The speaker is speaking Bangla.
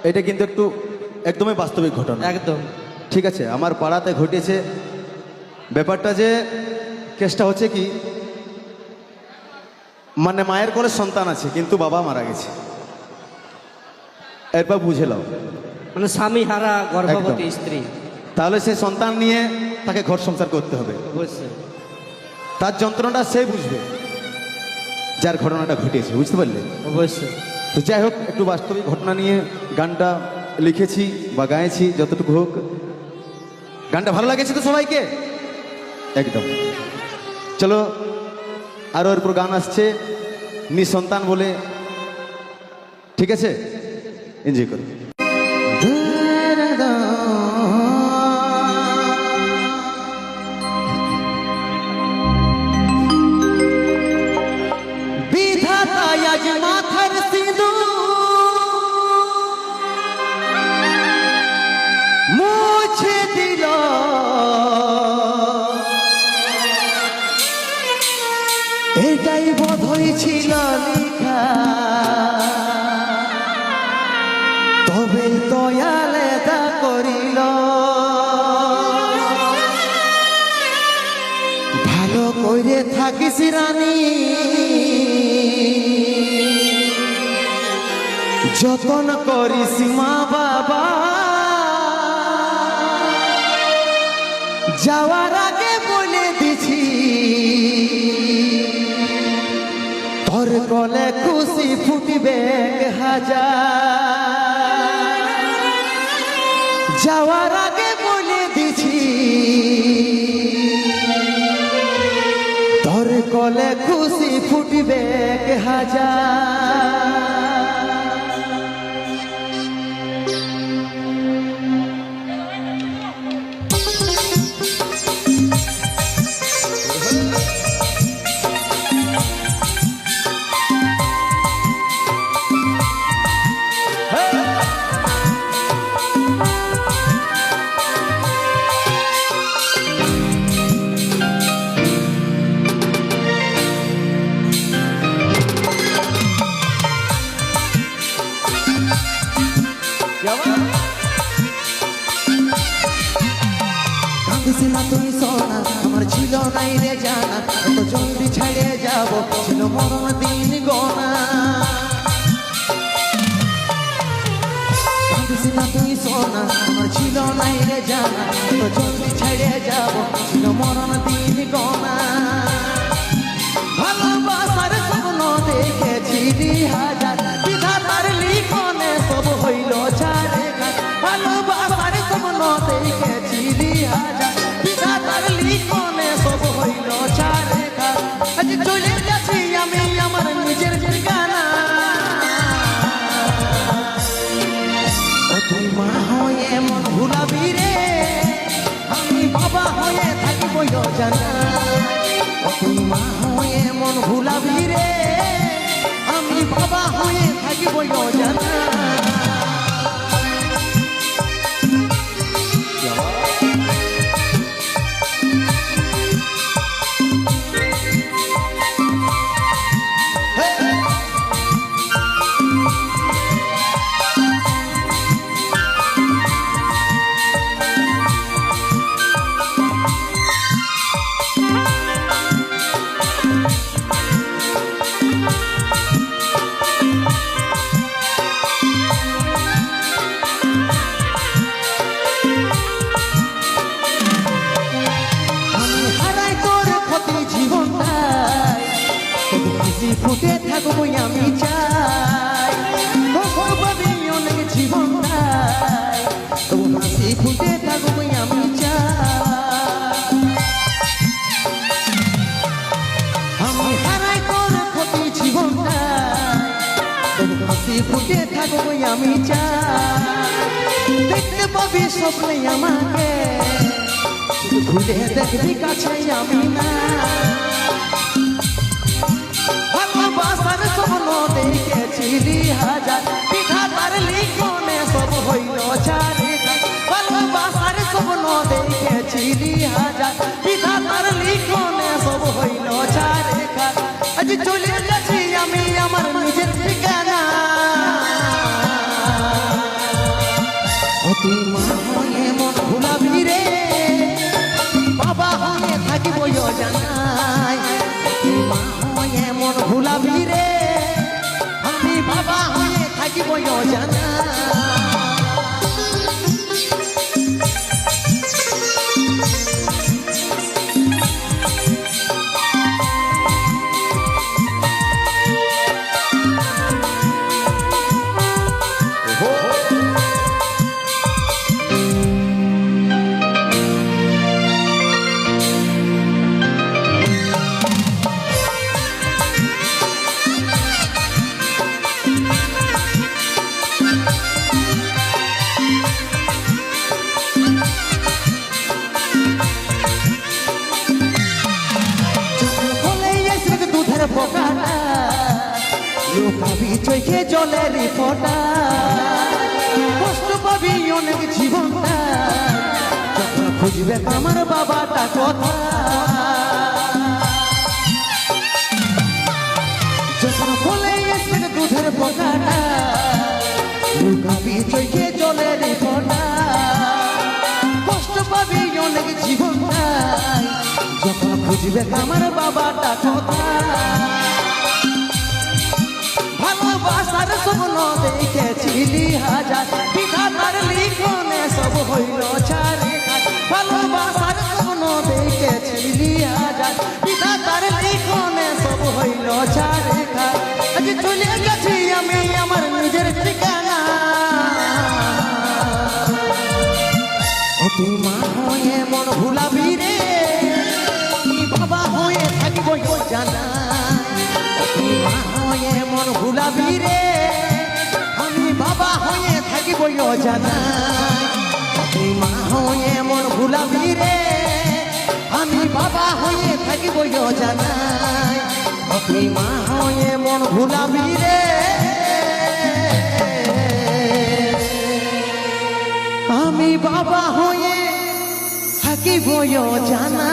এটা কিন্তু একটু একদমই বাস্তবিক ঘটনা। একদম ঠিক আছে, আমার পাড়াতে ঘটেছে ব্যাপারটা। যে কেসটা হচ্ছে কি, মানে মায়ের কোলে সন্তান আছে কিন্তু বাবা মারা গেছে। এরপর বুঝে নাও, মানে স্বামী হারা গর্ভবতী একদম। স্ত্রী। তাহলে সেই সন্তান নিয়ে তাকে ঘর সংসার করতে হবে। অবশ্যই তার যন্ত্রণাটা সে বুঝবে যার ঘটনাটা ঘটেছে, বুঝতে পারলে? অবশ্যই। তো যাই হোক, একটু বাস্তবিক ঘটনা নিয়ে গানটা লিখেছি বা গাইছি যতটুকু হোক। গানটা ভালো লাগেছে তো সবাইকে? একদম। চলো, আরও এরপর গান আসছে নিঃসন্তান বলে। ঠিক আছে, এনজয় করো। বিধাতা আজ মাথার সিঁদুর মুছে দিল, এটাই বোধহয় ছিল লেখা, তবে তো আলাদা করিল। ভালো করে থাকিস রানী, যতন করিস মা বাবা, যাওয়ার আগে বলে দিছি তোর গলে খুশি ফুটবে হাজার। যাওয়ার আগে বলে দিছি তোর গলে খুশি ফুটবে হাজার। কাঁদিস না তুই সোনা, আমার ছিল নাই রে জানা, এত জলদি ছেড়ে যাব ছিল মরণ দিন গোনা। কাঁদিস না তুই সোনা, আমার ছিল নাই রে জানা, এত জলদি ছেড়ে যাব ছিল মরণ দিন গোনা। ভালোবাসার স্বপ্ন দেখেছিলি হাজার, বিধাতার লিখনে সব হইল ছাড়ে। ভালোবাসার স্বপ্ন দেখেছিলি হাজার, বিধাতার লিখনে সব হইল ছাড়ে। আজ চলে যাচ্ছি আমি আমার নিজের ঠিকানা। ও তুই মা হয়ে মন ভুলাবি রে, আমি বাবা হয়ে থাকিব জানা। ও তুই মা হয়ে মন ভুলাবি রে, আমি বাবা হয়ে থাকিব জানা। ফুটে থাকবো আমি চাই, ভাবি অনেক জীবনটাই, তবু হাসি ফুটে থাকবো আমি চাই। আমি হারাই তোর ক্ষতি জীবনটাই, তবু হাসি ফুটে থাকবো আমি চাই। দেখতে পাবি স্বপ্নে আমাকে, ঘুরে দেখবি কাছে আমি না। ভালোবাসার স্বপ্ন দেখেছিলি হাজার, বিধাতার লিখনে সব হইল ছাড়ে। ভালোবাসার স্বপ্ন দেখেছিলি হাজার, বিধাতার লিখনে সব হইল ছাড়ে। আজ চলে যাচ্ছি আমি আমার নিজের ঠিকানা। তুই মা হয়ে মন ভুলাবি রে, বাবা হয়ে থাকিব জানাই। তুই মা হয়ে মন ভুলাবি রে, আমি বাবা হয়ে থাকিব জানাই। ফোটাটা লুকাবি চোখে জলের ফোটা, কষ্ট পাবি অনেক জীবনটা, যখন খুঁজবে আমার বাবাটা কথা। যখন বলে এসে দুধের ফোটাটা লুকাবি চোখে জলের ফোটা, কষ্ট পাবি অনেক জীবনটা, যখন খুঁজবে আমার বাবাটা কথা। ভালোবাসার স্বপ্ন দেখেছিলি হাজার, বিধাতার লিখনে সব হইল ছাড়ে। ভালোবাসার স্বপ্ন দেখেছিলি হাজার, বিধাতার লিখনে সব হইল ছাড়ে। আজ চলে গেছি আমি আমার নিজের ঠিকানা, তুই মা হয়ে মন ভুলাবি রে, বাবা হয়ে থাকিব জানা। তুই মা হয়ে মন ভুলাবি রে, আমি বাবা হয়ে থাকিব জানা। তুই মা হয়ে মন ভুলাবি রে, আমি বাবা হয়ে থাকিব জানা। তুই মা হয়ে মন ভুলাবি রে, আমি বাবা হয়ে থাকিব জানা।